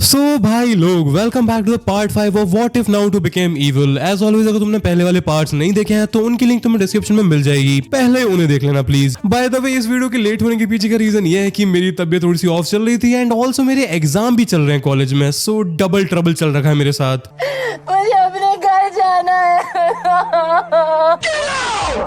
सो भाई लोग welcome back to the part 5 of what if Naruto became evil. As always अगर तुमने पहले वाले पार्ट्स नहीं देखे हैं तो उनकी लिंक तुम्हें डिस्क्रिप्शन में मिल जाएगी, पहले उन्हें देख लेना प्लीज। बाय द वे इस वीडियो के लेट होने के पीछे का रीजन ये है कि मेरी तबीयत थोड़ी सी ऑफ चल रही थी एंड ऑल्सो मेरे एग्जाम भी चल रहे हैं कॉलेज में, सो डबल ट्रबल चल रखा है मेरे साथ। मुझे अपने घर जाना है।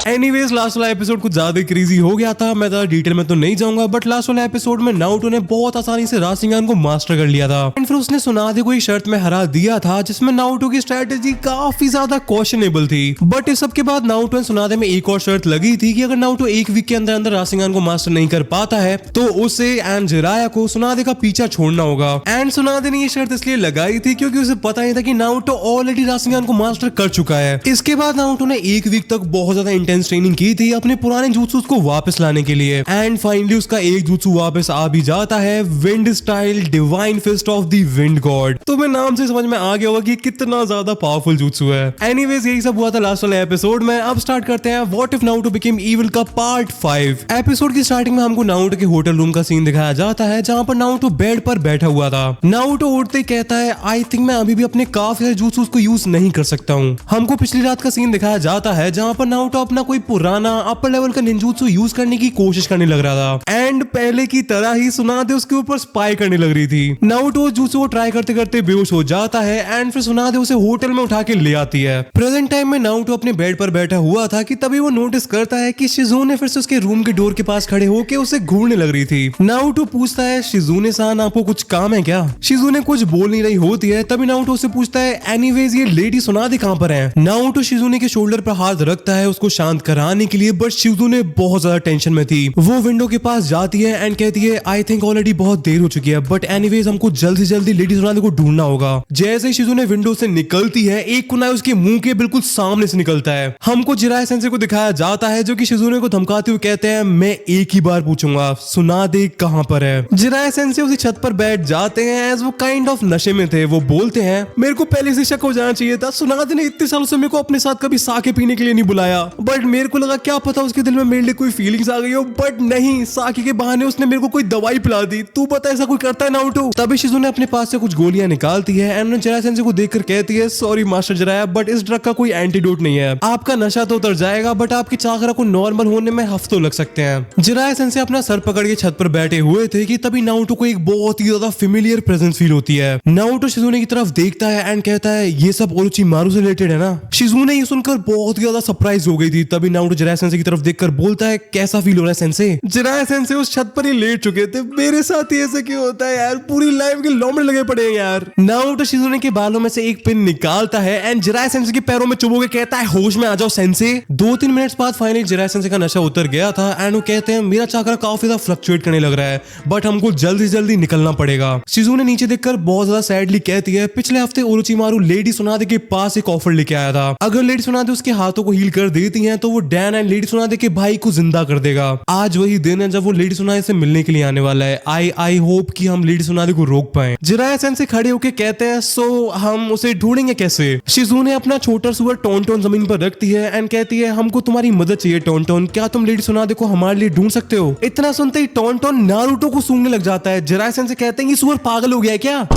एनीवेज लास्ट वाला एपिसोड कुछ ज्यादा क्रेजी हो गया था, मैं ज्यादा डिटेल में तो नहीं जाऊंगा, बट लास्ट वाला एपिसोड में नारुतो ने बहुत आसानी से राशिंगान को मास्टर कर लिया था एंड फिर उसने सुनादे को एक शर्त में हरा दिया था जिसमें नारुतो की स्ट्रेटेजी काफी ज्यादा क्वेश्चनेबल थी। बट इस सब के बाद नारुतो एंड सुनादे में एक और शर्त लगी थी कि अगर नारुतो एक वीक के अंदर अंदर राशिंगान को मास्टर नहीं कर पाता है तो उसे एंड जिराया को सुनादे का पीछा छोड़ना होगा। एंड सुनादे ने ये शर्त इसलिए लगाई थी क्योंकि उसे पता ही था कि नारुतो ऑलरेडी राशिंगान को मास्टर कर चुका है। इसके बाद नारुतो ने एक वीक तक बहुत ज्यादा इंटेंस ट्रेनिंग की थी अपने पुराने jutsus को वापस लाने के लिए एंड फाइनली उसका एक jutsu वापस आ भी जाता है, wind style divine fist of the wind god. तो मैं नाम से समझ में आ गया होगा कि कितना ज्यादा पावरफुल jutsu है। एनीवेज यही सब हुआ था लास्ट वाले एपिसोड में। अब स्टार्ट करते हैं what if Naruto became evil का पार्ट 5। एपिसोड की स्टार्टिंग में हमको नारुतो के होटल रूम का सीन दिखाया जाता है जहां पर नारुतो बेड पर बैठा हुआ था। नारुतो उठते कहता है आई थिंक मैं अभी भी अपने काफी सारे jutsus को यूज नहीं कर सकता हूँ। हमको पिछली रात का सीन दिखाया जाता है जहां पर नारुतो अपना कोई पुराना अपर लेवल का निंजुत्सु यूज करने की कोशिश करने लग रहा था एंड पहले की तरह ही सुनादे उसके ऊपर स्पाई करने लग रही थी। नारुतो jutsu को ट्राई करते करते बेहोश हो जाता है एंड फिर सुनादे उसे होटल में उठा के ले आती है। प्रेजेंट टाइम में नारुतो अपने बेड पर बैठा हुआ था कि तभी वो नोटिस करता है कि शिजुने फिर से उसके रूम के डोर के पास खड़े होकर उसे घूरने लग रही थी। नारुतो पूछता है शिजुने सान आपको कुछ काम है क्या? शिजुने कुछ बोल नहीं रही होती है, तभी नारुतो उससे पूछता है एनीवेज ये लेडी सुनादे कहां पर है? नारुतो शिजुने के शोल्डर पर हाथ रखता है उसको शांत कराने के लिए, बट शिजुने बहुत ज्यादा टेंशन में थी। वो विंडो के पास जाती है एंड कहती है आई थिंक ऑलरेडी बहुत देर हो चुकी है, बट एनीवेज हमको जल्दी से जल्दी लेडी सुनादे को ढूंढना होगा। जैसे ही शिजुने विंडो से निकलती है एक कुनाई उसके मुंह के बिल्कुल सामने से निकलता है। हमको जिराया सेंसे को दिखाया जाता है जो कि शिजुने को धमकाते हुए कहते हैं मैं एक ही बार पूछूंगा सुनादे कहां पर है? जिराया सेंसे उसी छत पर बैठ जाते हैं एज वो काइंड ऑफ नशे में थे। वो बोलते हैं मेरे को पहले से शक हो जाना चाहिए था, सुनादे ने इतने सालों से मेरे को अपने साथ कभी साके पीने के लिए नहीं बुलाया, बट मेरे को लगा क्या पता उसके दिल में मेरे लिए कोई फीलिंग्स आ गई हो, बट नहीं, साकी के बहाने उसने मेरे को कोई दवाई पिला दी। तू बता ऐसा कोई करता है नारुतो? तभी शिजुने अपने पास से कुछ गोलियां निकालती है एंड जिराया सेंसे को देखकर कहती है सॉरी मास्टर जिराया, बट इस ड्रग का कोई एंटीडोट नहीं है। आपका नशा तो उतर जाएगा बट आपकी चाकरा को नॉर्मल होने में हफ्तों लग सकते हैं। जिराया सेंसे अपना सर पकड़ के छत पर बैठे हुए थे कि तभी नारुतो को एक बहुत ही ज्यादा फेमिलियर प्रेजेंस फील होती है। नारुतो शिजुने की तरफ देखता है एंड कहता है ये सब ओरोचिमारू से रिलेटेड है ना? शिजुने ये सुनकर बहुत ही ज्यादा सरप्राइज हो गई थी। तभी नारुतो जिराया सेंसे की तरफ देखकर बोलता है कैसा फील हो रहा है सेंसे? जिराया सेंसे उस छत पर ही लेट चुके थे। मेरे साथ ही ऐसा क्यों होता है यार, पूरी लाइफ के लौंडे लगे पड़े हैं यार। नारुतो शिजुने के बालों में से एक पिन निकालता है एंड जिराया सेंसे के पैरों में चुभो के कहता है होश में आ जाओ सेंसे। 2-3 मिनट्स बाद फाइनली जिराया सेंसे का नशा उतर गया था एंड वो कहते हैं मेरा चाकरा काफी ज्यादा फ्लक्चुएट करने लग रहा है बट हमको जल्दी से जल्दी निकलना पड़ेगा। शिजुने नीचे देखकर बहुत ज्यादा सैडली कहती है पिछले हफ्ते ओरोचिमारू लेडी सुनादे के पास एक ऑफर लेके आया था, अगर लेडी सुनादे उसके हाथों को हील कर देती हैं तो वो डैन एंड लेडी सुनादे के भाई को जिंदा कर देगा। आज वही दिन है जब वो लेडी सुनादे से मिलने के लिए आने वाला है। आई होप कि हम लेडी सुनादे को रोक पाए। जिराया सेंसे खड़े होके कहते हैं सो हम उसे ढूंढेंगे कैसे? शिजुने अपना छोटा सुअर टोनटोन जमीन पर रखती है एंड कहती है हमको तुम्हारी मदद चाहिए टोनटोन, क्या तुम लेडी सुनादे को हमारे लिए ढूंढ सकते हो? इतना सुनते ही टोनटोन नारुतो को सूंघने लग जाता है। जिराया सेंसे कहते हैं ये सुअर पागल हो गया है क्या?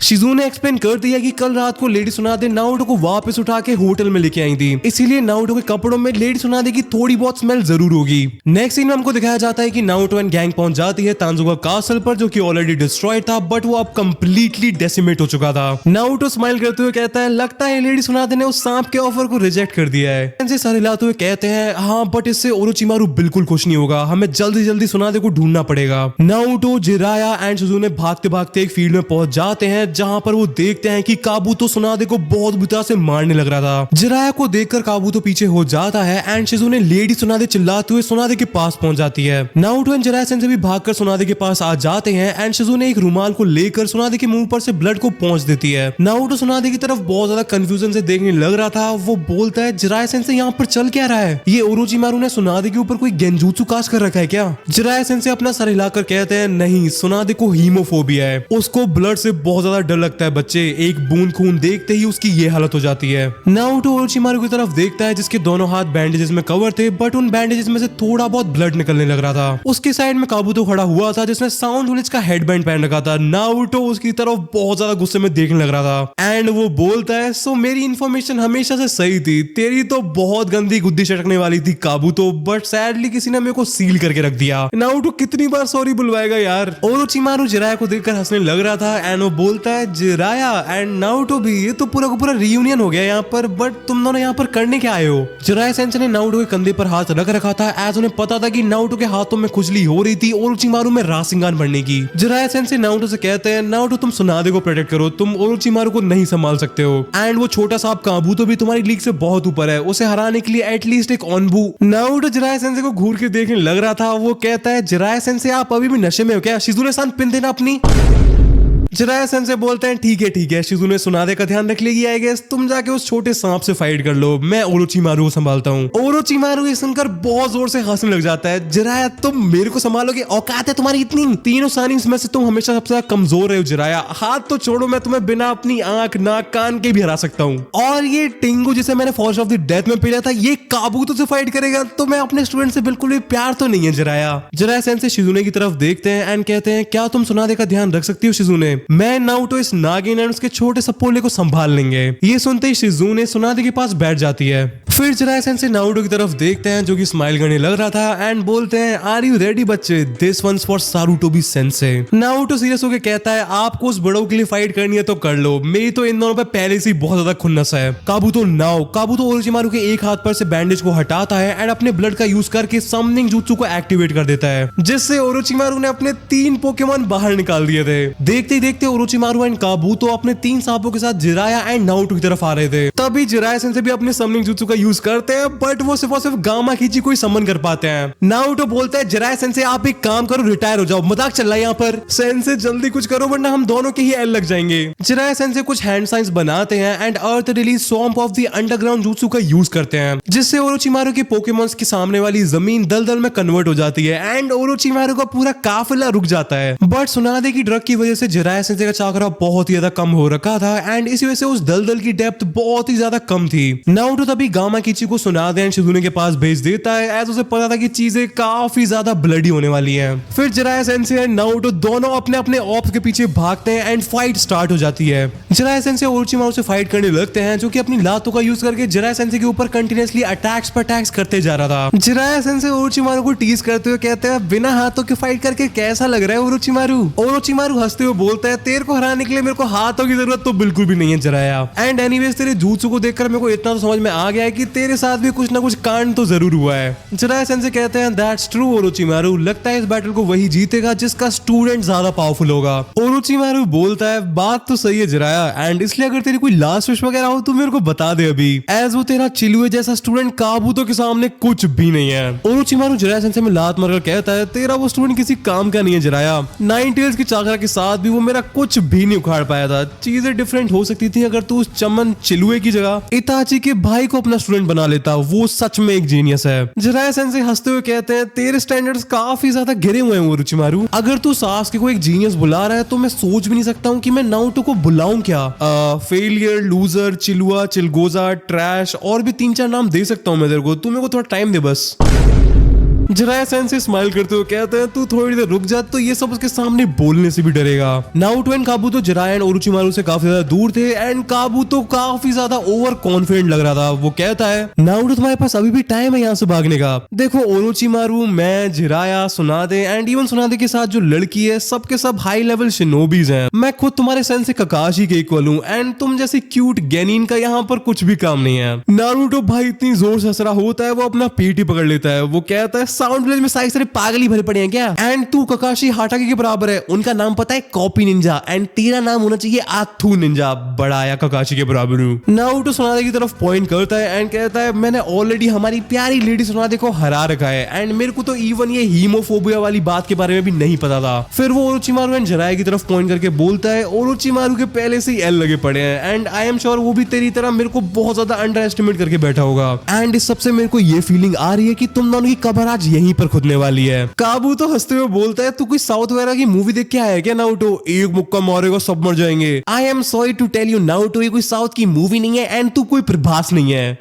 शिजुने एक्सप्लेन कर दिया कि कल रात को लेडी सुनादे नारुतो को वापस उठा के होटल में लेके आई थी, इसीलिए नारुतो के कपड़ों में लेडी सुनादे की थोड़ी बहुत स्मेल जरूर होगी। नेक्स्ट सीन में हमको दिखाया जाता है कि नारुतो एंड गैंग पहुंच जाती है तांजुका कासल पर जो कि ऑलरेडी डिस्ट्रॉयड था बट वो अब कंप्लीटली डेसिमेट हो चुका था। नारुतो स्माइल करते हुए कहता है लगता है लेडी सुनादे ने उस सांप के ऑफर को रिजेक्ट कर दिया है। इनसे सर हिलाते हुए कहते हैं हाँ बट इससे ओरोचिमारू बिल्कुल खुश नहीं होगा, हमें जल्दी जल्दी सुनादे को ढूंढना पड़ेगा। नारुतो जिराया एंड शिजुने भागते भागते एक फील्ड में पहुंच जाते हैं जहां पर वो देखते हैं कि काबूतो सुनादे को बहुत बुरी तरह से मारने लग रहा था। जिराया को देखकर काबूतो पीछे हो जाता है एंड शिजुने लेडी सुनादे चिल्लाते हुए सुनादे के पास पहुंच जाती है। नारुतो एंड जिराया सेंसे भी भागकर सुनादे के पास आ जाते हैं एंड शिजुने एक रुमाल को लेकर सुनादे के मुंह पर से ब्लड को पहुंच देती है। नारुतो सुनादे की तरफ बहुत ज्यादा कंफ्यूजन से देखने लग रहा था। वो बोलता है जिराया सेंसे यहाँ पर चल क्या रहा है? ये ओरोचिमारू ने सुनादे के ऊपर कोई गेंजुत्सु कास्ट कर रखा है क्या? जिराया सेंसे अपना सर हिलाकर कहते हैं नहीं, सुनादे को हीमोफोबिया है, उसको ब्लड से बहुत ज्यादा डर लगता है बच्चे, एक बूंद खून देखते ही उसकी ये हालत हो जाती है। नारुतो ओरोचिमारू की तरफ देखता है जिसके दोनों हाथ बैंडेजेस में कवर थे, बट उन बैंडेजेस में से थोड़ा बहुत ब्लड निकलने लग रहा था। उसके साइड में काबूतो खड़ा हुआ था जिसने साउंड विलेज का हेडबैंड पहन रखा था। नारुतो उसकी तरफ बहुत ज्यादा गुस्से में देखने लग रहा था एंड वो बोलता है, सो मेरी इन्फॉर्मेशन हमेशा से सही थी, तेरी तो बहुत गंदी गुद्दी चटकने वाली थी काबूतो, बट सैडली किसी ने मेरे को सील करके रख दिया। नारुतो कितनी बार सॉरी बुलवाएगा यार। ओरोचिमारू जिराया को देखकर हंसने लग रहा था एंड वो बोलता है, जिराया एंड नारुतो भी, ये तो पूरा का पूरा रियूनियन हो गया यहाँ पर, बट तुम दोनों यहाँ पर करने क्या आए हो? जिराया सेंसे ने नारुतो के कंधे पर हाथ रख रखा था एज उन्हें पता था कि नारुतो के हाथों में खुजली हो रही थी ओरोचिमारू में राशिंगान बढ़ने की। जिराया सेंसे नारुतो से कहते हैं, नारुतो तुम सुनादे को प्रोटेक्ट करो, तुम ओरोचिमारू को नहीं संभाल सकते हो एंड वो छोटा सा काबूतो भी तुम्हारी लीग से बहुत ऊपर है, उसे हराने के लिए एटलीस्ट एक ऑनबू। नारुतो जिराया सेंसे को घूर के देखने लग रहा था। वो कहता है, जिराया सेंसे आप अभी भी नशे में हो क्या? शिजुने-सान पिन देना अपनी। जिराया सेंसे बोलते हैं, ठीक है, शिजुने सुनादे का ध्यान रख लेगी आई गेस, तुम जाके उस छोटे सांप से फाइट कर लो, मैं ओरोचिमारू को संभालता हूँ। ओरोचिमारू ये सुनकर बहुत जोर से हंसने लग जाता है। जिराया तुम मेरे को संभालोगे? औकात है तुम्हारी इतनी? तीनों सानिन्स में से तुम हमेशा सबसे ज्यादा कमजोर रहे हो जिराया, हाथ तो छोड़ो, मैं तुम्हें बिना अपनी आंख नाक कान के भी हरा सकता हूँ। और ये टिंगू जिसे मैंने फॉर्स ऑफ द डेथ में पीला था, ये काबूतो से फाइट करेगा? तो मैं अपने स्टूडेंट से बिल्कुल भी प्यार तो नहीं है जिराया। जिराया सेंसे शिजुने की तरफ देखते हैं एंड कहते हैं, क्या तुम सुनादे का ध्यान रख सकती हो शिजुने? मैं नारुतो इस नागिन एंड उसके छोटे सपोले को संभाल लेंगे। ये सुनते ही शिजुने सुनादे के पास बैठ जाती है। फिर जिराया सेंसे नारुतो की तरफ देखते हैं जो कि स्माइल करने लग रहा था एंड बोलते हैं, आर यू रेडी बच्चे? This once for Sarutobi sensei. Naruto serious होकर कहता है, आपको उस बड़ों के लिए फाइट करनी है तो कर लो, मेरी तो इन दोनों पे पहले से ही बहुत ज्यादा खुन्नस है। काबूतो नाउ। काबूतो ओरोचिमारू के एक हाथ पर से बैंडेज को हटाता है एंड अपने ब्लड का यूज करके समनिंग जुत्सु को एक्टिवेट कर देता है, जिससे ओरोचिमारू ने अपने 3 पोकेमॉन बाहर निकाल दिए थे। देखते ही देखते ओरोचिमारू एंड काबूतो अपने 3 सांपों के साथ जिराया एंड नारुतो की तरफ आ रहे थे। तभी जिराया सेंसे भी अपने समनिंग जुत्सु का यूज करते हैं, बट वो सिर्फ और सिर्फ गामा खींची को ही समन कर पाते हैं। नारुतो बोलता है, जिराया सेंसे आप एक काम करो, रिटायर हो जाओ, मजाक चल रहा है यहाँ पर। सेंसे जल्दी कुछ करो वरना हम दोनों के ही एल लग जाएंगे। जिराया सेंसे कुछ हैंड साइंस बनाते हैं and earth release swamp of the underground jutsu का यूज करते हैं, जिससे ओरोचिमारू के पोकेमॉन्स के सामने वाली जमीन दलदल में कन्वर्ट हो जाती है एंड ओरोचिमारू का पूरा काफिला रुक जाता है। बट सुनादे की ड्रग की वजह से जिराया सेंसे का चाकरा बहुत ही ज्यादा कम हो रखा था एंड इसी वजह से उस दलदल की डेप्थ बहुत ही ज्यादा कम थी। नारुतो तभी गामा कीची को सुनादे एंड शिजुने के पास भेज देता है एज उसे पता था कि चीजें काफी ज्यादा ब्लडी होने वाली हैं। फिर जिराया सेंसे एंड नारुतो दोनों अपने अपने ऑप्स के पीछे भागते हैं एंड फाइट स्टार्ट हो जाती है। जिराया सेंसे ओरोचिमारू से फाइट करने लगते हैं जो कि अपनी लातों का यूज करके जिराया सेंसे के ऊपर कंटिन्यूअसली अटैक्स पर अटैक्स करते जा रहा था। जिराया सेंसे ओरोचिमारू को टीज करते हुए कहते हैं, बिना हाथों के फाइट करके कैसा लग रहा है ओरोचिमारू? ओरोचिमारू हंसते हुए बोलता है, तेरे को हराने के लिए मेरे को हाथों की जरूरत तो बिल्कुल भी नहीं है जिराया, एंड एनीवेज तेरे जुत्सु को देखकर मेरे को इतना तो समझ में आ गया है कि तेरे साथ भी कुछ ना कुछ कांड तो जरूर हुआ है। जिराया सेंसे कहते हैं, दैट्स ट्रू ओरोचिमारू, लगता है इस बैटल को वही जीतेगा जिसका स्टूडेंट ज्यादा पावरफुल होगा। ओरोचिमारू बोलता है, बात तो सही है जिराया, एंड इसलिए अगर तेरी कोई लास्ट विश वगैरह हो तो मेरे को बता दे अभी, एज वो तेरा चिलुए जैसा स्टूडेंट काबूतो के सामने कुछ भी नहीं है। ओरोचिमारू जिराया सेंसे में लात मारकर कहता है, तेरा वो स्टूडेंट किसी काम का नहीं है जिराया, नाइन टेल्स की चाकरा के साथ भी वो मेरा कुछ भी नहीं उखाड़ पाया था। चीजें डिफरेंट हो सकती थी अगर तू उस चमन चिलुए की जगह इताची के भाई को अपना स्टूडेंट बना लेता, वो सच में एक जीनियस है। जिराया सेंसे हंसते हुए कहते हैं, तेरे स्टैंडर्ड्स काफी ज्यादा गिरे हुए हैं ओरोचिमारू, अगर तू सासुके को एक जीनियस बुला रहा है तो मैं सोच भी नहीं सकता हूँ कि मैं नारुतो को बुलाऊं क्या। फेलियर, लूजर, चिलुआ, चिलगोजा, ट्रैश और भी 3-4 नाम दे सकता हूँ मैं तेरे को, तू मेरे को थोड़ा टाइम दे बस। जिराया सेंसे स्माइल करते हुए कहते हैं, तू थोड़ी देर रुक जा, तो ये सब उसके सामने बोलने से भी डरेगा। Naruto and Kabuto Jiraiya and Orochimaru से काफी ज्यादा दूर थे एंड काबूतो काफी ज्यादा ओवर कॉन्फिडेंट लग रहा था। वो कहता है, नारुतो तुम्हारे पास अभी भी टाइम है यहाँ से भागने का। देखो ओरोचिमारू, मैं, जिराया, सुनादे एंड इवन सुनादे के साथ जो लड़की है सबके सब हाई लेवल शिनोबीज हैं। मैं खुद तुम्हारे सेंसे ककाशी के इक्वल हूँ एंड तुम जैसे क्यूट गेनिन का यहाँ पर कुछ भी काम नहीं है। नारुतो भाई इतनी जोर से हंस रहा होता है वो अपना पेट ही पकड़ लेता है। वो कहता है, साउंड विलेज में सारे पागल ही भरे पड़े हैं क्या? एंड तू ककाशी हाटाकी के बराबर है, उनका नाम पता है कॉपी निंजा, एंड तेरा नाम होना चाहिए आथू निंजा, बड़ा आया ककाशी के बराबर हूँ। नारुतो सुनादे की तरफ पॉइंट करता है एंड कहता है, मैंने ऑलरेडी हमारी प्यारी लेडी सुनादे को हरा रखा है एंड मेरे को तो इवन ये हीमोफोबिया वाली बात के बारे में भी नहीं पता था। फिर वो ओरोचिमारू एंड जिराया की तरफ पॉइंट करके बोलता है, ओरोचिमारू के पहले से ही एल लगे पड़े हैं एंड आई एम श्योर वो भी तेरी तरह मेरे को बहुत ज्यादा अंडर एस्टिमेट करके बैठा होगा, एंड इस सबसे मेरे को ये फीलिंग आ रही है कि तुम दोनों की कबर आज आज यहीं पर खुदने वाली है। काबू तो हंसते हुए बोलता है तू कोई साउथ वगैरह की मूवी देख के आया है क्या नारुतो? एक मुक्का मारेगा सब मर जाएंगे। I am sorry to tell you Naruto, ये कोई साउथ की मूवी नहीं है एंड तू कोई प्रभास नहीं है।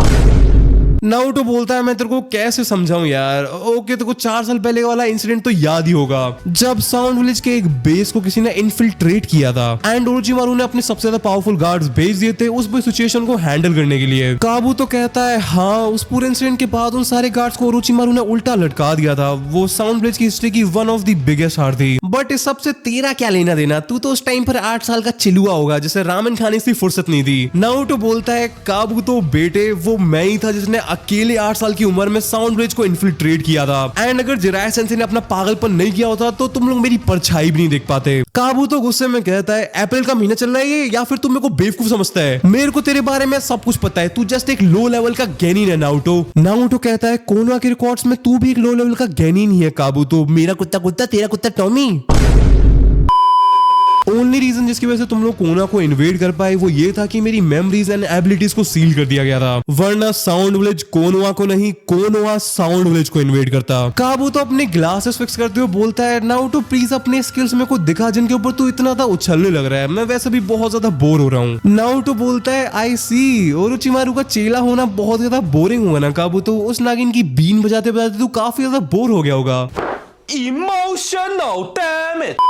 नारुतो बोलता है मैं तेरे को कैसे समझाऊं यार। ओके, तेरे को 4 साल पहले वाला इंसिडेंट तो याद ही होगा जब साउंड विलेज के एक बेस को किसी ने इन्फिल्ट्रेट किया था एंड ओरोचिमारू ने अपने सबसे ज्यादा पावरफुल गार्ड्स भेज दिए थे उस सिचुएशन को हैंडल करने के लिए। काबू तो कहता है हाँ, उस पूरे इंसिडेंट के बाद उन सारे गार्ड्स को ओरोचिमारू ने उल्टा लटका दिया था। वो साउंड विलेज की हिस्ट्री की वन ऑफ द बिगेस्ट हार थी। बट इस सबसे तेरा क्या लेना देना? तू तो उस टाइम पर 8 साल का चिलुआ होगा जिसे रामेन खाने से फुर्सत नहीं थी। नारुतो बोलता है काबू तो बेटे वो मैं ही था जिसने अकेले 8 साल की उम्र में साउंड विलेज को इन्फिल्ट्रेट किया था एंड अगर जिराया सेंसेई ने अपना पागलपन नहीं किया होता तो तुम लोग मेरी परछाई भी नहीं देख पाते। काबू तो गुस्से में कहता है अप्रैल का महीना चल रहा है ये, या फिर तुम मेरे को बेवकूफ समझता है? मेरे को तेरे बारे में सब कुछ पता है, तू जस्ट एक लो लेवल का गेनिन है नारुतो। नारुतो कहता है कोनोहा के रिकॉर्ड्स में तू भी एक लो लेवल का गेनिन ही है काबू, तो मेरा कुत्ता कुत्ता तेरा कुत्ता टॉमी। ओनली रीजन जिसकी वजह से तुम लोग कोना को इन्वेड कर पाए वो ये था कि मेरी मेमोरीज एंड एबिलिटीज को सील कर दिया गया था, वरना साउंड विलेज कोनोहा को नहीं, कोनोहा साउंड विलेज को इन्वेड करता। काबू तो अपने ग्लासेस फिक्स करते हुए बोलता है नारुतो प्लीज अपने स्किल्स में को दिखा जिनके ऊपर तू इतना था उछलने लग रहा है, मैं वैसे भी बहुत ज्यादा बोर हो रहा हूँ। नारुतो बोलता है आई सी, ओरोचिमारू का चेला होना बहुत ज्यादा बोरिंग हुआ ना काबू, तो उस नागिन की बीन बजाते बजाते तू काफी ज्यादा बोर हो गया होगा। Emotional, damn it!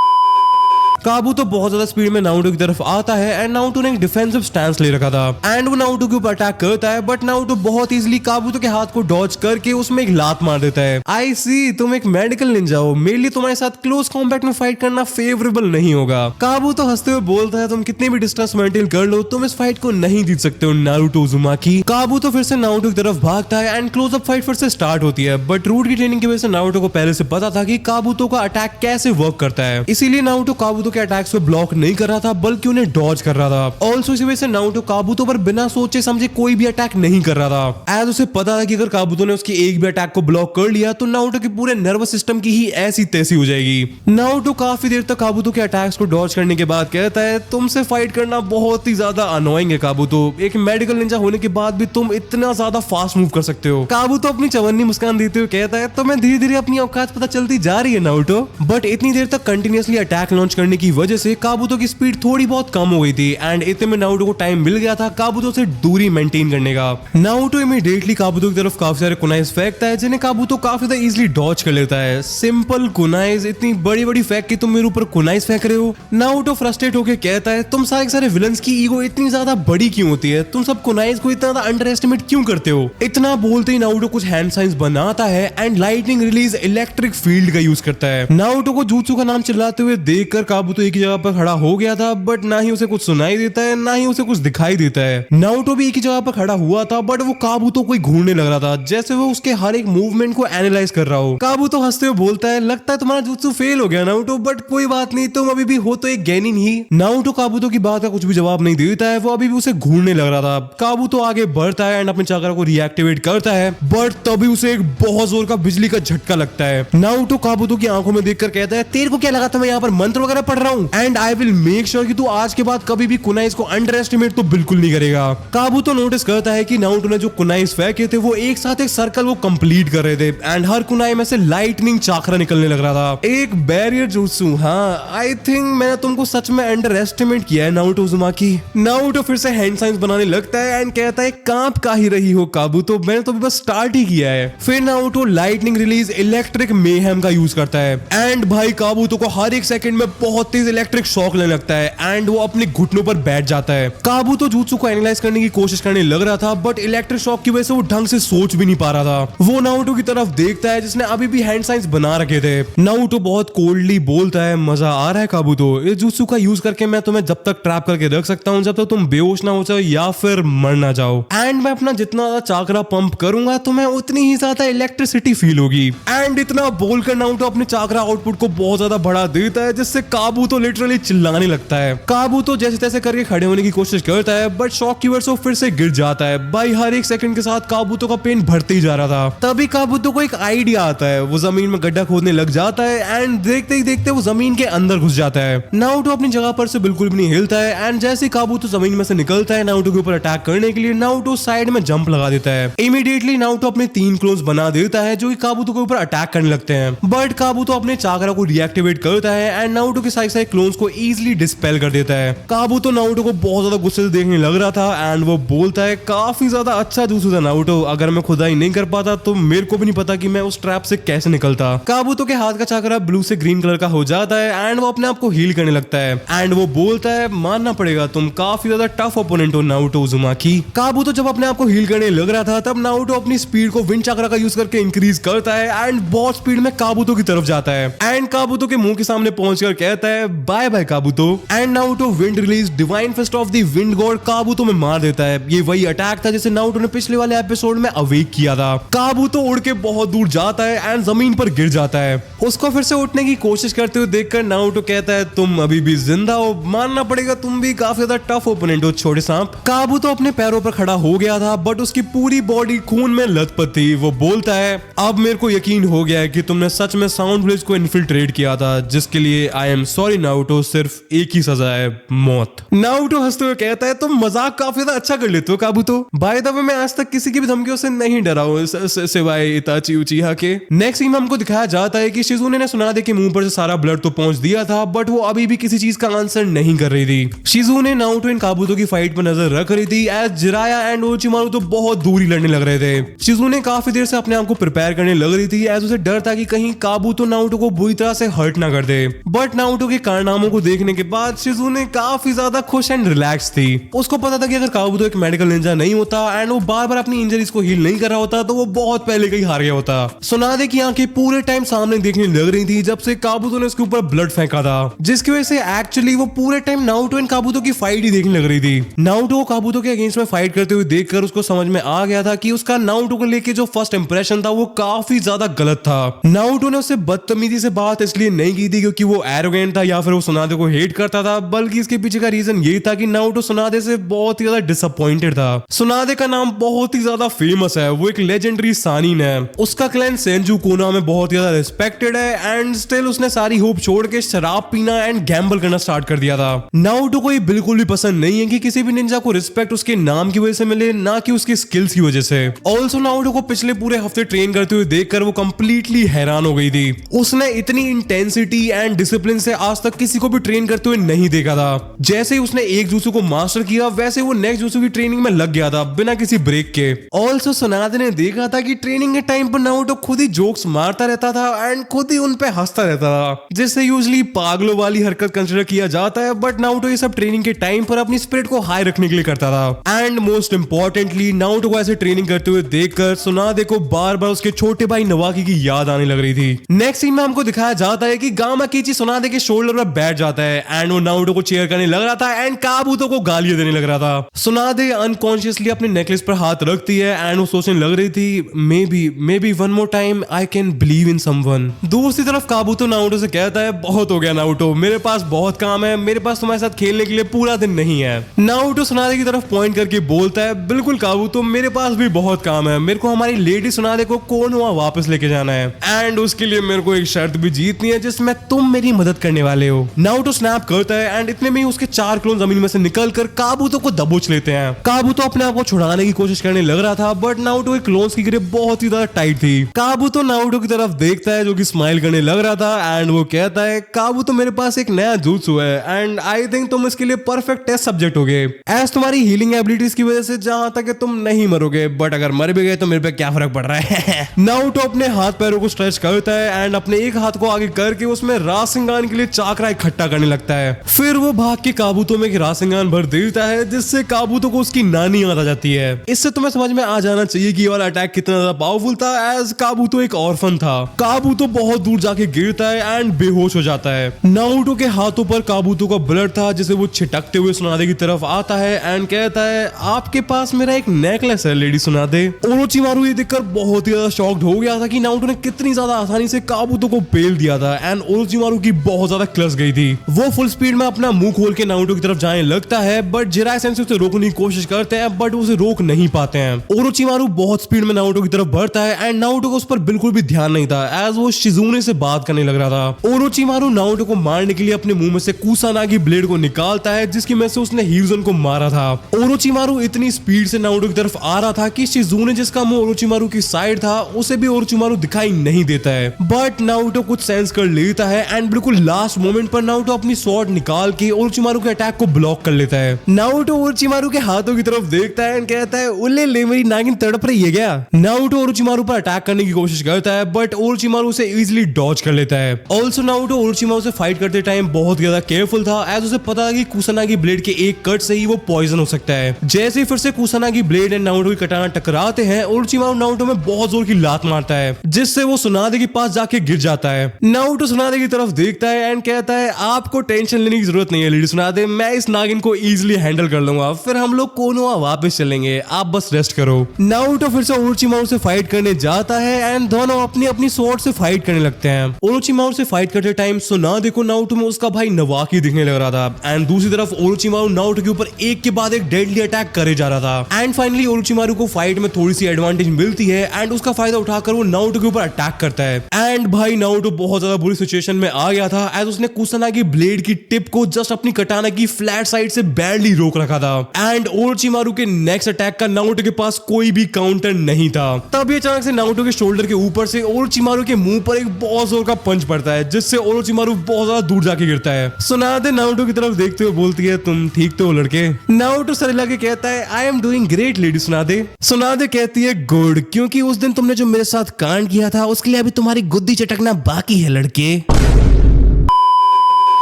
काबू तो बहुत ज्यादा स्पीड में नारुतो की तरफ आता है एंड नारुतो ने एक डिफेंसिव स्टैंस ले रखा था एंड वो नारुतो के ऊपर अटैक करता है बट नारुतो बहुत इजीली काबूतो के हाथ को डॉज करके उसमें एक लात मार देता है। आई सी, तुम एक मेडिकल निंजा हो, मेरे लिए तुम्हारे साथ क्लोज कॉम्बैट में फाइट करना फेवरेबल नहीं होगा। काबू तो हंसते हुए बोलता है तुम कितने भी डिस्टेंस मेंटेन कर लो तुम इस फाइट को नहीं जीत सकते हो नारुतो उज़ुमाकी। काबू तो फिर से नारुतो की तरफ भागता है एंड क्लोज अप फाइट फिर से स्टार्ट होती है बट रूट की ट्रेनिंग की वजह से नारुतो को पहले से पता था कि काबूतो का अटैक कैसे वर्क करता है, इसीलिए नारुतो काबूतो के अटैक्स को ब्लॉक नहीं कर रहा था बल्कि उन्हें डॉज कर रहा था। ऑल्सो इसी वजह से नारुतो काबूतो पर बिना सोचे समझे कोई भी अटैक नहीं कर रहा था एज उसे पता था कि अगर काबूतो ने उसकी एक भी अटैक को ब्लॉक कर लिया तो नारुतो के पूरे नर्वस सिस्टम की ही ऐसी तैसी हो जाएगी। नारुतो काफी देर तक काबूतो के अटैक्स को डॉज करने के बाद कहता है तुमसे फाइट करना बहुत ही ज्यादा अनोइंग है काबूतो, एक मेडिकल निंजा होने के बाद भी तुम इतना ज्यादा फास्ट मूव कर सकते हो। काबूतो अपनी चवन्नी मुस्कान देते हुए कहता है तो मैं धीरे धीरे अपनी औकात पता चलती जा रही है नारुतो, बट इतनी देर तक कंटिन्यूअसली अटैक लॉन्च करने की वजह से काबूतो की स्पीड थोड़ी बहुत कम हो गई थी एंड इतने में नारुतो को टाइम मिल गया था काबूतो से दूरी मेंटेन करने का। नारुतो इमीडिएटली काबूतो की तरफ काफी सारे कुनाइज फेंकता है जिन्हें काबूतो काफी ज्यादा इजीली डॉज कर लेता है। सिंपल कुनाइज, इतनी बड़ी बड़ी फेंक के तुम मेरे ऊपर कुनाइज फेंक रहे हो। नारुतो फ्रस्ट्रेट होकर कहता है तुम सारे के सारे विलन्स की ईगो इतनी ज्यादा बड़ी क्यों होती है, तुम सब कुनाइज को इतना ज्यादा अंडर एस्टिमेट क्यों करते हो। इतना बोलते ही नारुतो कुछ हैंड साइंस बनाता है and lightning release electric field का यूज करता है। नारुतो को jutsu का नाम चिल्लाते हुए देखकर काबूतो एक ही जगह पर खड़ा हो गया था बट ना ही उसे कुछ सुनाई देता है ना ही उसे कुछ दिखाई देता है। नारुतो भी एक ही जगह पर खड़ा हुआ था बट वो काबूतो को घूरने लग रहा था जैसे वो उसके हर एक मूवमेंट को एनालाइज कर रहा हो। काबूतो हंसते हुए बोलता है लगता है तुम्हारा जुत्सु फेल हो गया नारुतो, बट कोई बात नहीं, तुम अभी भी हो तो एक गेनिन ही। नारुतो काबूतो की बात का कुछ भी जवाब नहीं देता है, वो अभी भी उसे घूरने लग रहा था। काबूतो आगे बढ़ता है एंड अपने चाकरा को रिएक्टिवेट करता है बट तभी उसे एक बहुत जोर का बिजली का झटका लगता है। नारुतो काबूतो की आंखों में देखकर कहता है तेरे को क्या लगा था मैं यहाँ पर मंत्र वगैरह पढ़ रहा हूँ and I will make sure कि तू आज के बाद कभी भी कुनाइज को अंडर एस्टिमेट तो बिल्कुल नहीं करेगा। काबूतो नोटिस करता है कि नारुतो ने जो कुनाइज फेंके थे वो एक साथ एक सर्कल वो कंप्लीट कर रहे थे एंड हर कुनाई में से लाइटनिंग चाकरा निकलने लग रहा था, एक बैरियर जुत्सु। हाँ, आई थिंक मैंने तुमको सच में अंडर एस्टिमेट किया है नारुतो उज़ुमाकी। नारुतो फिर से हैंड साइंस बनाने लगता है एंड कहता है कांप का ही रही हो काबूतो, मैंने तो अभी बस स्टार्ट ही किया है। फिर Naruto lightning release electric mayhem का यूज करता है एंड भाई काबूतो को हर एक सेकंड में बहुत तेज इलेक्ट्रिक शॉक लेने लगता है एंड वो अपने घुटनों पर बैठ जाता है। काबूतो जुत्सु को एनालाइज करने की कोशिश करने लग रहा था बट इलेक्ट्रिक शॉक की वजह से वो ढंग से सोच भी नहीं पा रहा था। वो नारुतो की तरफ देखता है जिसने अभी भी हैंड साइंस बना रखे थे। नारुतो बहुत कोल्डली बोलता है मजा आ रहा है काबूतो, इस जुत्सु का यूज करके मैं तुम्हें जब तक ट्रैप करके रख सकता हूँ जब तक तुम बेहोश ना हो जाओ या फिर मर ना जाओ एंड मैं अपना जितना ज्यादा चाकरा पंप करूंगा तुम्हें उतनी ही ज्यादा इलेक्ट्रिसिटी फील होगी। एंड इतना बोलकर नारुतो अपने चाकरा आउटपुट को बहुत ज्यादा बढ़ा देता है जिससे काबूतो काबूतो लिटरली चिल्लाने लगता है। काबूतो जैसे तैसे करके खड़े होने की कोशिश करता है बट शॉक की वजह से फिर से गिर जाता है। भाई हर एक सेकंड के साथ काबूतो का पेन बढ़ते ही जा रहा था। तभी काबूतो को एक आइडिया आता है, वो जमीन में गड्ढा खोदने लग जाता है एंड देखते ही देखते वो जमीन के अंदर घुस जाता है। नारुतो अपनी जगह पर से बिल्कुल भी नहीं हिलता है एंड जैसे ही काबूतो जमीन में से निकलता है नारुतो के ऊपर अटैक करने के लिए, नारुतो साइड में जंप लगा देता है। इमीडिएटली नारुतो अपने 3 क्लोन्स बना देता है जो कि काबूतो के ऊपर अटैक करने लगते हैं बट काबूतो अपने चाकरा को डीएक्टिवेट करता है एंड नारुतो के सारे क्लोन्स को इजीली डिस्पेल कर देता है। काबूतो नारुतो को बहुत ज्यादा गुस्से से देखने लग रहा था एंड वो बोलता है, काफी ज्यादा अच्छा जूसू था नारुतो, अगर मैं खुदाई नहीं कर पाता तो मेरे को भी नहीं पता कि मैं उस ट्रैप से कैसे निकलता। काबूतो के हाथ का चाकरा ब्लू से ग्रीन कलर का हो जाता है एंड वो अपने आप को हील करने लगता है एंड वो बोलता है, मानना पड़ेगा तुम काफी ज्यादा टफ ओपोनेंट हो नारुतो उज़ुमाकी। काबूतो जब अपने आप को हील करने लग रहा था तब नारुतो अपनी स्पीड को विंड चाकरा का यूज करके इंक्रीज करता है एंड बहुत स्पीड में काबूतो की तरफ जाता है एंड काबूतो के मुंह के सामने पहुंचकर कहता है, bye bye Kabuto. And Naruto wind release divine fist of the wind god Kabuto में मार देता है। ये वही अटैक था जिसे नारुतो ने पिछले वाले एपिसोड में अवेक किया था। काबूतो उड़ के बहुत दूर जाता है एंड जमीन पर गिर जाता है। उसको फिर से उठने की कोशिश करते हुए देखकर नारुतो कहता है, तुम अभी भी जिंदा हो, मानना पड़ेगा तुम भी काफी ज्यादा टफ ओपोनेंट हो छोटे सांप। काबूतो अपने पैरों पर खड़ा हो गया था बट उसकी पूरी बॉडी खून में लथपथ थी। वो बोलता है, अब मेरे को यकीन हो गया है कि तुमने सच में साउंड विलेज को इन्फिल्ट्रेट किया था, जिसके लिए आई एम सॉरी नारुतो, सिर्फ एक ही सजा है, मौत। नारुतो हंसते हुए कहता है, तुम मजाक काफी ज्यादा अच्छा कर लेते हो काबूतो। बाय द वे मैं आज तक किसी की भी धमकियों से नहीं डरा हूं सिवाय इताची उचिहा के। नेक्स्ट सीन में हमको दिखाया जाता है कि शिजुने ने सुनादे के मुंह पर से सारा ब्लड तो पहुंच दिया था बट वो अभी भी किसी चीज का आंसर नहीं कर रही थी। शिजुने नारुतो एंड काबूतो की फाइट पर नजर रख रही थी एज जिराया एंड ओरोचिमारू तो बहुत दूरी लड़ने लग रहे थे। शिजुने काफी देर से अपने आप को प्रिपेयर करने लग रही थी एज उसे डर था कि कहीं काबूतो नारुतो को बुरी तरह से हर्ट ना कर दे। बट नारुतो के कारनामों को देखने के बाद शिजुने काफी ज्यादा खुश एंड रिलैक्स थी। उसको पता था कि अगर काबूतो एक मेडिकल निंजा नहीं होता एंड वो बार बार अपनी इंजरीज को हील नहीं कर रहा होता तो वो बहुत पहले कहीं हार गया होता। सुनादे की आंखें पूरे टाइम सामने देखने लग रही थी जब से काबूतो ने उसके ऊपर ब्लड फेंका था, जिसकी वजह से एक्चुअली वो पूरे टाइम नारुतो एंड काबूतो की फाइट ही देखने लग रही थी। नारुतो को काबूतो के अगेंस्ट में फाइट करते हुए देखकर उसको समझ में आ गया था कि उसका नारुतो को लेके जो फर्स्ट इंप्रेशन था वो काफी ज्यादा गलत था। नारुतो ने उससे बदतमीजी से बात इसलिए नहीं की थी क्योंकि वो एरोगेंट था या फिर वो सुनादे को हेट करता था, बल्कि इसके पीछे का रीजन ये था कि नारुतो सुनादे से बहुत ही ज्यादा डिसअपॉइंटेड था। सुनादे का नाम बहुत ही ज्यादा फेमस है, वो एक लेजेंडरी सानिन है, उसका क्लैन सेंजू कोना में बहुत ही ज्यादा रिस्पेक्टेड है एंड स्टिल उसने सारी होप छोड़ के शराब पीना एंड गैम्बल करना स्टार्ट कर दिया था। नारुतो को ये बिल्कुल भी पसंद नहीं है कि किसी भी निंजा को रिस्पेक्ट उसके नाम की वजह से मिले, ना कि उसकी स्किल्स की वजह से। ऑल्सो नारुतो को पिछले पूरे हफ्ते ट्रेन करते हुए देखकर वो कंप्लीटली हैरान हो गई थी। उसने इतनी इंटेंसिटी एंड डिसिप्लिन से आज तक किसी को भी ट्रेन करते हुए नहीं देखा था। जैसे ही उसने एक जूसू को मास्टर किया वैसे वो नेक्स्ट जूसू की ट्रेनिंग में लग गया था बिना किसी ब्रेक के। ऑल्सो सुनादे ने देखा था कि ट्रेनिंग के टाइम पर नारुतो खुद ही जोक्स मारता रहता था एंड खुद ही उन पे हंसता रहता था, जिससे यूजुअली पागलों वाली हरकत कंसिडर किया जाता है, बट नारुतो ये सब ट्रेनिंग के टाइम पर अपनी स्पिरिट को हाई रखने के लिए करता था। एंड मोस्ट इंपॉर्टेंटली नारुतो को ऐसे ट्रेनिंग करते हुए देखकर सुनादे को बार बार उसके छोटे भाई नवाकी की याद आने लग रही थी। नेक्स्ट सीन में हमको दिखाया जाता है कि गामा कीची सुनादे के शोल्डर पर बैठ जाता है एंड वो नारुतो को चेयर करने लग रहा था एंड काबूतो को गालियां देने लग रहा था। सुनादे अनकॉन्शियसली अपने नेकलेस पर हाथ रखती है एंड वो सोचने लग रही थी, may be one more time I can believe in someone. दूसरी तरफ काबूतो नारुतो से कहता है, बहुत हो गया नारुतो, मेरे पास बहुत काम है, मेरे पास तुम्हारे साथ खेलने के लिए पूरा दिन नहीं है। नारुतो सुनादे की तरफ पॉइंट करके बोलता है, बिल्कुल काबूतो, मेरे पास भी बहुत काम है, मेरे को हमारी लेडी सुनादे को कोनोहा वापस लेके जाना है एंड उसके लिए मेरे को एक शर्त भी जीतनी है जिसमें तुम मेरी मदद करने वाले हो। नारुतो स्नैप करता है एंड इतने में ही उसके 4 क्लोन जमीन में से निकलकर काबूतो को दबोच लेते हैं। काबूतो अपने आप को छुड़ाने की कोशिश करने लग रहा था बट नारुतो के क्लोन्स की ग्रिप बहुत ही ज्यादा टाइट थी। काबूतो नारुतो की तरफ देखता है जो कि स्माइल करने लग रहा था एंड वो कहता है, काबूतो मेरे पास एक नया jutsu है एंड आई थिंक तुम इसके लिए परफेक्ट टेस्ट सब्जेक्ट होगे एज तुम्हारी हीलिंग एबिलिटीज की वजह से, जहां तक कि तुम नहीं मरोगे, बट अगर मर भी गए तो मेरे पे क्या फर्क पड़ रहा है। नारुतो अपने हाथ पैरों को स्ट्रेच करता है एंड अपने एक हाथ को आगे करके उसमें रासेंगान के लिए चाकरा इकट्ठा करने लगता है। फिर वो भाग के काबूतो में रासेंगान भर देता है जिससे काबूतो को उसकी नानी याद आ जाती है। इससे तुम्हें समझ में आ जाना चाहिए कि ये वाला अटैक कितना ज्यादा पावरफुल था एज काबूतो एक ऑर्फन था। काबूतो बहुत दूर जाके गिरता है एंड बेहोश हो जाता है। नारुतो के हाथों पर काबूतो का ब्लड था जिसे वो छिटकते हुए सुनादे की तरफ आता है एंड कहता है, आपके पास मेरा एक नेकलेस है लेडी सुनादे। ओरोचिमारू ये देखकर बहुत ही ज्यादा शॉक्ड हो गया था कि नारुतो ने कितनी ज्यादा आसानी से काबूतो को पेल दिया था एंड ओरोचिमारू की बहुत ज्यादा ज्यादा क्लस गई थी। वो फुल स्पीड में अपना मुंह खोल के नारुतो की तरफ जाने लगता है, बट जिराय सेंसे उसे रोकने की कोशिश करते हैं, बट उसे रोक नहीं पाते हैं। ओरोचिमारू बहुत स्पीड में नारुतो की तरफ बढ़ता है एंड नारुतो को उस पर बिल्कुल भी ध्यान नहीं था, एज वो शिजुने से बात करने लग रहा था। ओरोचिमारू नारुतो को मारने के लिए अपने मुंह में से कुसानागी ब्लेड को निकालता है, जिसकी वजह से उसने हिरुज़ुन को मारा था। ओरोचिमारू इतनी स्पीड से नारुतो की तरफ आ रहा था कि शिजुने, जिसका मुंह ओरोचिमारू की साइड था, उसे भी ओरोचिमारू दिखाई नहीं देता है। बट नारुतो कुछ सेंस कर लेता है एंड बिल्कुल लास्ट मोमेंट पर नारुतो अपनी स्वॉर्ड निकाल के ओरोचिमारू के अटैक को ब्लॉक कर लेता है। नारुतो ओरोचिमारू के हाथों की तरफ देखता है एंड कहता है, उल्ले ले मेरी नागिन तड़प रही है क्या? नारुतो ओरोचिमारू पर अटैक करने की कोशिश करता है, बट ओरोचिमारू उसे इजीली डॉज कर लेता है। ऑल्सो नारुतो ओरोचिमारू से फाइट करते टाइम बहुत ज्यादा केयरफुल था, एज उसे पता था कि कुसानागी ब्लेड के एक कट से ही वो पॉइजन हो सकता है। जैसे ही फिर से कुसानागी ब्लेड एंड नारुतो की कटाना टकराते हैं, ओरोचिमारू नारुतो में बहुत जोर की लात मारता है, जिससे वो सुनादे के पास जाके गिर जाता है। नारुतो सुनादे की तरफ देखता है एंड कहता है, आपको टेंशन लेने की जरूरत नहीं है लेडी सुनादे, मैं इस नागिन को इजीली हैंडल कर लूंगा, फिर हम लोग कोनोहा वापस चलेंगे, आप बस रेस्ट करो। नारुतो फिर से ओरोचिमारू से फाइट करने जाता है एंड दोनों अपनी अपनी स्वॉर्ड से फाइट करने लगते हैं। ओरोचिमारू से फाइट करते टाइम सुनादे को नारुतो में उसका भाई नवाकी दिखने लग रहा था एंड दूसरी तरफ ओरोचिमारू नारुतो के ऊपर एक के बाद एक डेडली अटैक करे जा रहा था। एंड फाइनली ओरोचिमारू को फाइट में थोड़ी सी एडवांटेज मिलती है एंड उसका फायदा उठाकर वो नारुतो के ऊपर अटैक करता है। एंड भाई नारुतो बहुत ज्यादा बुरी सिचुएशन में आ गया था, एज उसने कुसानागी ब्लेड की टिप को जस्ट अपनी कटाना की फ्लैट साइड से बैडली रोक रखा था। एंड ओरोचिमारू के नेक्स्ट अटैक का नारुतो के पास कोई भी काउंटर नहीं था। तभी अचानक से नारुतो के शोल्डर के ऊपर से ओरोचिमारू के मुंह पर एक बहुत जोर का पंच पड़ता है, जिससे ओरोचिमारू बहुत ज्यादा दूर जाके गिरता है। सुनादे नारुतो की तरफ देखते हुए बोलती है, तुम ठीक तो हो लड़के? नारुतो सर हिला के कहता है, I am doing great lady Tsunade. Tsunade कहती है, गुड, क्योंकि उस दिन तुमने जो मेरे साथ कांड किया था उसके लिए अभी तुम्हारी गुद्दी चटकना बाकी है लड़के।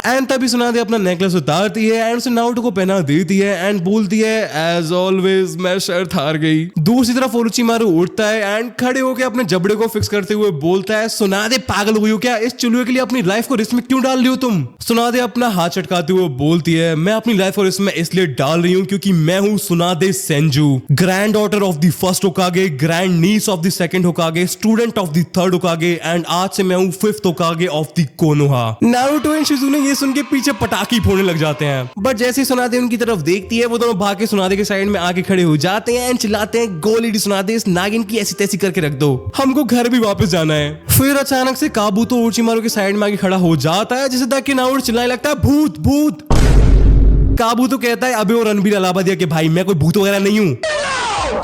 एंड तभी सुनादे अपना नेकलेस उतारती है एंड उसे नारुतो को पहना देती है एंड बोलती है, एज ऑलवेज मैं शर्त हार गई। दूसरी तरफ ओरोचिमारू उठता है एंड खड़े होकर अपने जबड़े को फिक्स करते हुए बोलता है, सुनादे पागल हुई हो क्या? इस चुलुए के लिए अपनी लाइफ को रिस्क में क्यों डाल रही हो तुम? सुनादे अपना हाथ चटकाते हुए बोलती है, मैं अपनी लाइफ को रिस्क में इसलिए डाल रही हूँ क्योंकि मैं हूँ Tsunade Senju, grand daughter of the first Hokage, grand niece of the second Hokage, student of the third Hokage and आज से मैं हूँ fifth Hokage of the Konoha. Naruto and Shizune ये सुन के पीछे पटाखी फोड़ने लग जाते हैं, बट जैसे ही सुनादे उनकी तरफ देखती है, वो दोनों भाग के सुनादे के साइड में आके खड़े हो जाते हैं एंड चिल्लाते हैं, गो लेडी सुनादे, इस नागिन की ऐसी तैसी करके रख दो, हमको घर भी वापस जाना है। फिर अचानक से काबूतो ओरोचिमारू के साइड में आके खड़ा हो जाता है, जिसे देख के नारुतो चिल्लाने लगता है, भूत भूत। काबूतो कहता है, अबे वो रणबीर अलाहाबादिया के भाई, मैं कोई भूत वगैरह नहीं हूँ।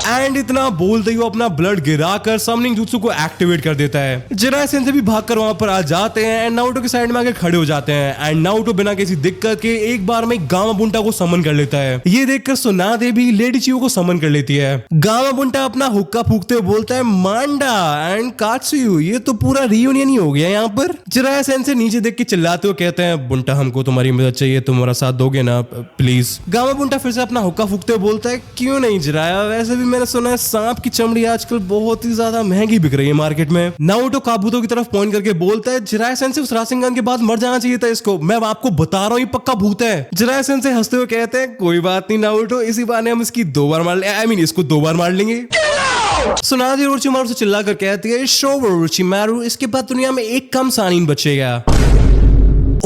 एंड इतना बोलते ही वो अपना ब्लड गिराकर समनिंग जुत्सु को एक्टिवेट कर देता है। जिराय सेंसे भी भागकर वहां पर आ जाते हैं एंड नारुतो के साइड में आके खड़े हो जाते हैं एंड नारुतो बिना किसी दिक्कत के एक बार में गामा बुंटा को समन कर लेता है। ये देखकर सुनादे भी लेडी चियो को समन कर लेती है। गामा बुंटा अपना हुक्का फूकते हुए बोलता है, मांडा एंड कात्सुयु, ये तो पूरा रियूनियन ही हो गया यहाँ पर। जिराय सेंसे नीचे देख के चिल्लाते हुए कहते हैं, बुंटा हमको तुम्हारी मदद चाहिए, तुम हमारा साथ दोगे ना प्लीज? गामा बुंटा फिर से अपना हुक्का फूकते हुए बोलता है, क्यों नहीं जिराया, वैसे भी मैंने सुना है सांप की चमड़ी आजकल बहुत ही ज्यादा महंगी बिक रही है मार्केट में। नारुतो काबूतो की तरफ पॉइंट करके बोलता है, जिराय सेंसे उस रासेंगन के बाद मर जाना चाहिए था इसको, मैं आपको बता रहा हूँ ये पक्का भूत है। जिराय सेंसे हंसते हुए कहते हैं, कोई बात नहीं नारुतो, इसी बहाने हम इसकी 2 बार मार ले, इसको 2 बार मार लेंगे। सुनादे ओरोचिमारू से चिल्लाकर कहती है, शो ओरोचिमारू, इसके बाद दुनिया में एक कम सानीन बचेगा।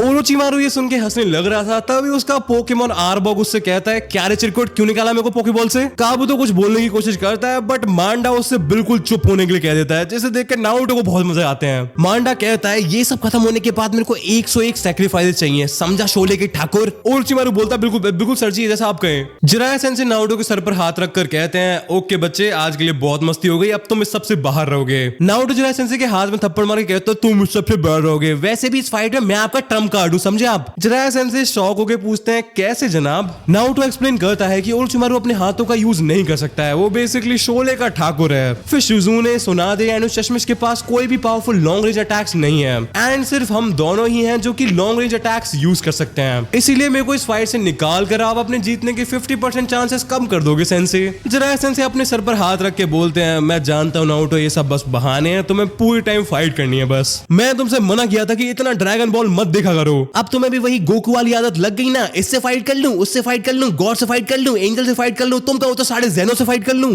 ओरोचिमारू ये सुन के हंसने लग रहा था, तभी उसका पोकेमॉन आर्बॉग उससे कहता है, क्या रे चिरकुट, क्यों निकाला मेरे को पोकेबॉल से? काबूतो कुछ बोलने की कोशिश करता है, बट मांडा उससे बिल्कुल चुप होने के लिए कह देता है, जिसे देखकर नारुतो को बहुत मजे आते हैं। मांडा कहता है, ये सब खत्म होने के बाद मेरे को 101 सैक्रिफाइस चाहिए, समझा शोले के ठाकुर? ओरोचिमारू बोलता है, बिल्कुल बिल्कुल सर जी, जैसा आप कहें। जिराय सेंसे नारुतो के सर पर हाथ रखकर कहते हैं, ओके बच्चे, आज के लिए बहुत मस्ती हो गई, अब तुम इस सबसे बाहर रहोगे। नारुतो जिराय सेंसे के हाथ में थप्पड़ मार के कहते, तुम इस सबसे बाहर रहोगे, वैसे भी इस फाइट में मैं आपका ट्रम्प कार्ड हूं, समझे आप? जिराय सेंसे शॉक होकर पूछते हैं, कैसे जनाब? नारुतो एक्सप्लेन करता है कि ओरोचिमारू अपने हाथों का यूज नहीं कर सकता है, वो बेसिकली शोले का ठाकुर है। फिर शिजुने, सुनादे एंड चश्मिश के पास कोई भी पावरफुल लॉन्ग रेंज अटैक्स नहीं है एंड सिर्फ हम दोनों ही हैं जो कि लॉन्ग रेंज अटैक्स यूज कर सकते हैं। इसीलिए मेरे को इस फाइट से निकाल कर आप अपने जीतने के 50% चांसेस कम कर दोगे सेंसे। जिराय सेंसे अपने सर पर हाथ रख के बोलते हैं, मैं जानता हूँ नारुतो, ये सब बस बहाने हैं, तुम्हें पूरी टाइम फाइट करनी है बस। मैं तुमसे मना किया था कि इतना ड्रैगन बॉल मत देखा करो, अब तुम्हें भी वही गोकू वाली आदत लग गई ना, इससे फाइट कर लूं, उससे फाइट कर लूं, गॉड से फाइट कर लूं, एंजल से फाइट कर लूं, तुम कहो तो साढ़े ज़ेनो से फाइट कर लूं।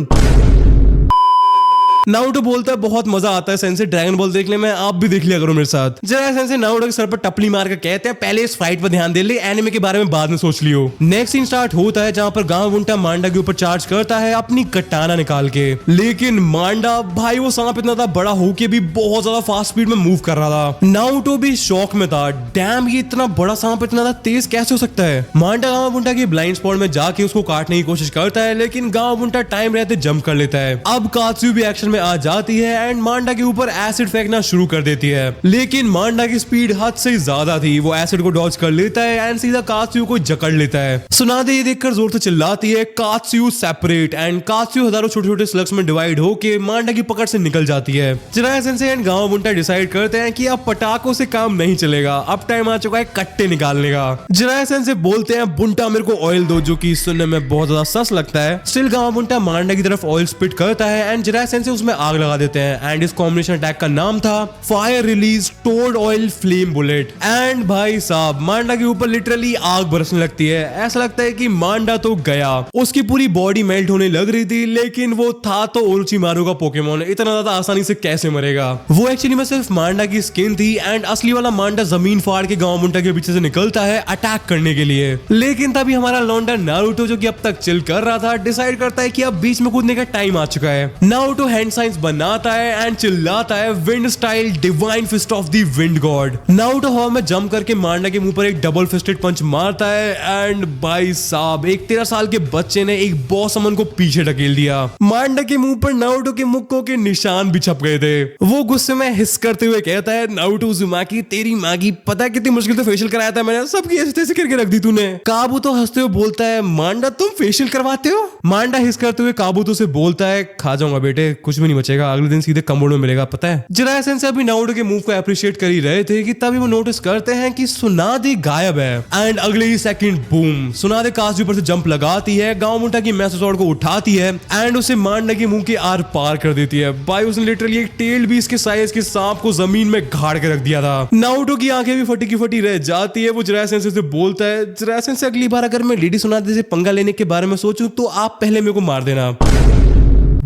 नारुतो बोलता है बहुत मजा आता है सेंसे ड्रैगन बॉल देखने में, आप भी देख लिया करो मेरे साथ। जिराया सेंसे नारुतो के सर पर टपली मार कर कहते हैं पहले इस फाइट पर ध्यान दे ले, एनिमे के बारे में बाद में सोच लियो। नेक्स्ट सीन स्टार्ट होता है जहां पर गांवुंटा मांडा के ऊपर चार्ज करता है अपनी कटाना निकाल के, लेकिन मांडा भाई वो सांप इतना था बड़ा होके भी बहुत ज्यादा फास्ट स्पीड में मूव कर रहा था। नारुतो भी शॉक में था, डैम ये इतना बड़ा सांप इतना ज्यादा तेज कैसे हो सकता है। मांडा गांवुंटा के ब्लाइंड स्पॉट में जाके उसको काटने की कोशिश करता है, लेकिन गांवुंटा टाइम रहते जंप कर लेता है। अब कात्सु भी एक्शन में आ जाती है एंड मांडा के ऊपर एसिड फेंकना शुरू कर देती है, लेकिन मांडा की स्पीड हद से ज्यादा थी, वो एसिड को डॉज कर लेता है एंड सीधा कात्सु को जकड़ लेता है। सुनादे ये देखकर जोर से चिल्लाती है कात्सु सेपरेट, एंड कात्सु हजारों छोटे छोटे स्लग्स में डिवाइड होके मांडा की पकड़ से निकल जाती है। जिराया सेंसे एंड गांवुंटा डिसाइड करते हैं कि अब पटाखों से काम नहीं चलेगा, अब टाइम आ चुका है कट्टे निकालने का। जिराया सेंसे बोलते हैं बुंटा मेरे को ऑयल दो, जो कि सुनने में बहुत ज्यादा सस लगता है। स्टिल गांवुंटा मांडा की तरफ ऑयल स्पिट करता है एंड जिराया सेंसे उसमें आग लगा देते हैं, एंड इस कॉम्बिनेशन अटैक का नाम था fire release toad oil flame bullet. And भाई साहब मांडा के ऊपर लिटरली आग बरसने लगती है, ऐसा लगता है कि मांडा तो गया, उसकी पूरी बॉडी मेल्ट होने लग रही थी, लेकिन वो था तो ओरोचिमारू का पोकेमोन, इतना ज्यादा आसानी से कैसे मरेगा। वो एक्चुअली में सिर्फ मांडा की स्किन थी एंड असली वाला मांडा जमीन फाड़ के गांवुंटा के पीछे से निकलता है अटैक करने के लिए। लेकिन तभी हमारा लौंडा नारुतो जो कि अब तक चिल कर रहा था डिसाइड करता है कि अब बीच में कूदने का टाइम आ चुका है। नारुतो हैंड साइंस बनाता है एंड चिल्लाता है wind style divine fist of the wind god. Naruto हवा में जंप करके मांडा के मुंह पर एक डबल फिस्टेड पंच मारता है एंड भाई साहब एक 13 साल के बच्चे ने एक बॉस समन को पीछे ढकेल दिया। मांडा के मुंह पर नारुतो के मुक्कों के निशान भी छप गए थे। वो गुस्से में हिस करते हुए कहता है नारुतो उज़ुमाकी तेरी माँ की पता है कितनी मुश्किल से फेशियल कराया था मैंने, सबकी ऐसे तैसे करके रख दी तूने। काबूतो हंसते हुए बोलता है मांडा तुम फेशियल करवाते हो। मांडा हिस करते हुए काबूतो से बोलता है खा जाऊंगा बेटे, कुछ भी नहीं बचेगा, अगले दिन सीधे कमोड में मिलेगा पता है। जिराया सेंसे अभी नारुतो के मूव को अप्रिशिएट कर ही रहे थे कि तभी वो नोटिस करते हैं कि सुनादे गायब है एंड अगले ही सेकंड बूम सुनादे कास्ट ऊपर से जंप लगाती है, गांवुंटा की मैसोसॉर्ड को उठाती है एंड उसे मांडा के मुंह के आर पार कर देती है। भाई उसने लिटरली एक टेल भी इसके साइज के सांप को जमीन में गाड़ के रख दिया था। नारुतो की आंखें भी फटी की फटी रह जाती है। वो जिराया सेंसे से बोलता है जिराया सेंसे अगली बार अगर मैं लेडी सुनादे से पंगा लेने के बारे में सोचूं तो आप पहले मेरे को मार देना,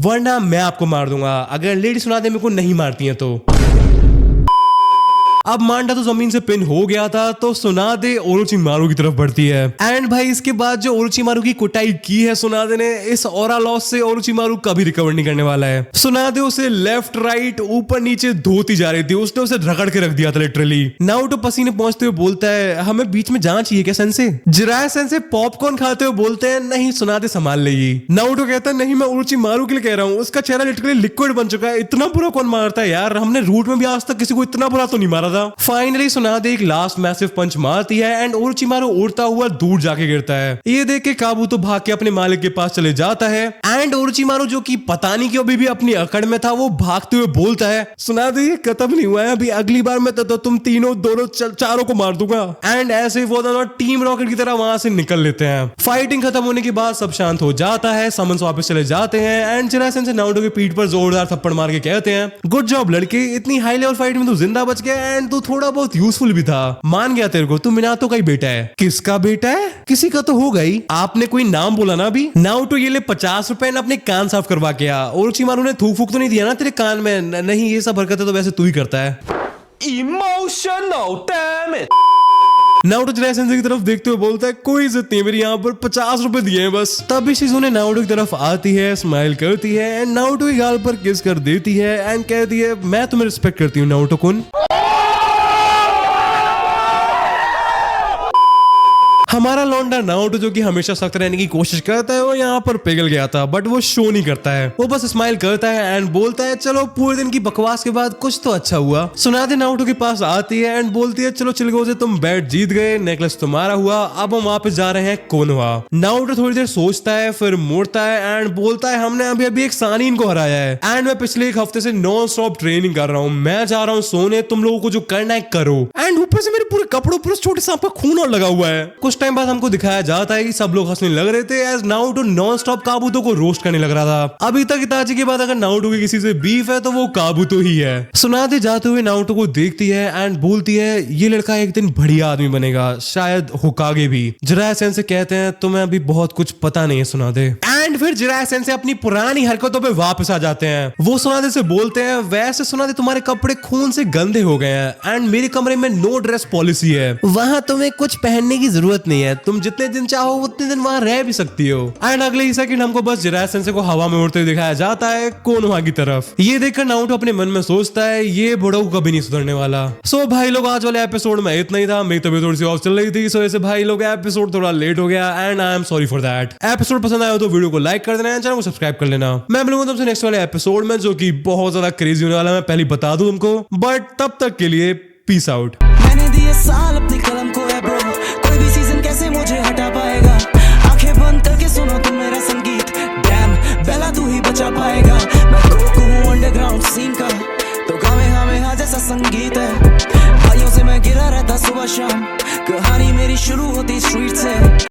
वरना मैं आपको मार दूंगा अगर लेडी सुनादे मेरे को नहीं मारती हैं तो। अब मांडा तो जमीन से पिन हो गया था तो सुनादे ओरोचिमारू की तरफ बढ़ती है एंड भाई इसके बाद जो ओरोचिमारू की कुटाई की है सुनादे ने, इस ऑरा लॉस से ओरोचिमारू कभी रिकवर नहीं करने वाला है। सुनादे उसे लेफ्ट राइट ऊपर नीचे धोती जा रही थी, उसने उसे रगड़ के रख दिया था लिटरली। नारुतो पसीने पहुंचते हुए बोलता है हमें बीच में जाना चाहिए क्या सेंसे। जिराया सेंसे पॉपकॉर्न खाते हुए बोलते हैं नहीं सुनादे संभाल लेगी। नारुतो कहता है नहीं मैं ओरोचिमारू के लिए कह रहा हूँ, उसका चेहरा लिटरली लिक्विड बन चुका है, इतना बुरा कौन मारता है यार, हमने रूट में भी आज तक किसी को इतना बुरा तो नहीं मारा था। फाइनली सुनादे एक लास्ट मैसिव पंच मारती है एंड ओरोचिमारू उड़ता हुआ दूर जाके गिरता है। ये देख के काबूतो भाग के अपने मालिक के पास चले जाता है एंड ओरोचिमारू जो कि पता नहीं क्यों अभी भी अपनी अकड़ में था वो भागते हुए बोलता है सुनादे ये खत्म नहीं हुआ है अभी, अगली बार मैं तो तुम तीनों दोनों चारों को मार दूंगा। एंड ऐसे वो दोनों टीम रॉकेट की तरह वहां से निकल लेते हैं। फाइटिंग खत्म होने के बाद सब शांत हो जाता है, समन्स वापस चले जाते हैं एंड जिराया सेंसे नारुतो के पीठ पर जोरदार थप्पड़ मार के कहते हैं गुड जॉब लड़के, इतनी हाई लेवल फाइट में तू जिंदा बच गया एंड तू थोड़ा बहुत यूजफुल भी था, मान गया तेरे को, तू मिनातो का ही बेटा है। किसका बेटा है? किसी का तो हो गई, आपने कोई नाम बोला ना अभी। नारुतो ये ले 50 रुपए अपने कान साफ करवा के आ। ओरोचिमारू ने थूक फूक तो नहीं दिया ना तेरे कान में? नहीं ये सब हरकतें तो वैसे तू ही करता है। Emotional damn it. Naruto Jiraiya sensei की तरफ देखते हुए बोलता है कोई इज्जत नहीं मेरी यहाँ पर, 50 रुपए दिए हैं बस। तब शिज़ुने नारुतो की तरफ आती है, स्माइल करती है एंड नारुतो के गाल पर किस कर देती है एंड कहती है मैं तुम्हें रिस्पेक्ट करती हूँ नारुतो कुन। हमारा लौंडा नारुतो जो कि हमेशा सख्त रहने की कोशिश करता है वो यहाँ पर पिघल गया था, बट वो शो नहीं करता है, वो बस स्माइल करता है एंड बोलता है चलो पूरे दिन की बकवास के बाद कुछ तो अच्छा हुआ। सुनादे नारुतो के पास आती है एंड बोलती है चलो चिलगोज़े तुम बैट जीत गए, नेकलेस तुम्हारा हुआ, अब हम वापस जा रहे हैं कोनोहा। नारुतो थोड़ी देर सोचता है फिर मुड़ता है एंड बोलता है हमने अभी अभी एक सानीन को हराया है एंड मैं पिछले एक हफ्ते से नॉन स्टॉप ट्रेनिंग कर रहा हूँ, मैं जा रहा हूँ सोने, तुम लोगों को जो करना है करो। एंड ऊपर से मेरे पूरे कपड़ों पर छोटे सांप का खून और लगा हुआ है। कुछ टाइम बाद हमको दिखाया जाता है कि सब लोग हंसने लग रहे थे एज नारुतो नॉन स्टॉप काबूतो को रोस्ट करने लग रहा था। अभी तक इताची के बाद अगर नारुतो की किसी से बीफ है तो वो काबूतो ही है। सुनादे जाते हुए नारुतो को देखती है एंड बोलती है ये लड़का एक दिन बढ़िया आदमी बनेगा, शायद होकागे भी। जिराया सेंसे कहते हैं तुम्हें अभी बहुत कुछ पता नहीं है सुनादे। एंड फिर जिराया सेंसे अपनी पुरानी हरकतों पे वापस आ जाते हैं। वो सुनादे से बोलते हैं, वैसे सुनादे तुम्हारे कपड़े खून से गंदे हो गए हैं एंड मेरे कमरे में नो ड्रेस पॉलिसी है, वहां तुम्हें कुछ पहनने की जरूरत नहीं है, तुम जितने दिन चाहो उतने दिन वहां रह भी सकती हो। एंड अगले ही सेकंड हमको बस जिराया सेंसे को हवा में उड़ते हुए दिखाया जाता है कोनोहा की तरफ। ये देखकर नारुतो अपने मन में सोचता है ये बुढ़ऊ कभी नहीं सुधरने वाला। सो भाई लोग आज वाले एपिसोड में इतना ही था। मेरी तबीयत थोड़ी सी ऑफ चल रही थी, सो ऐसे भाई लोग एपिसोड थोड़ा लेट हो गया and I am sorry for that. Episode पसंद आया तो वीडियो को लाइक कर देना, चैनल को सब्सक्राइब कर लेना। मैं मिलूंगा तुमसे नेक्स्ट वाले एपिसोड में जो कि बहुत ज्यादा क्रेजी होने वाला है, मैं पहले बता दूं तुमको। बट तब तक के लिए पीस आउट। मैंने दिए साल अपनी कलम को है ब्रो, कोई भी सीजन कैसे मुझे हटा पाएगा। आंखें बंद करके सुनो तुम मेरा संगीत, डैम बेला तू ही बचा पाएगा। मैं गोकू हूँ अंडरग्राउंड सीन का, तो कामेहामेहा जैसा संगीत है। भाइयों से मैं गिरा रहता सुबह शाम, कहानी मेरी शुरू होती स्ट्रीट से।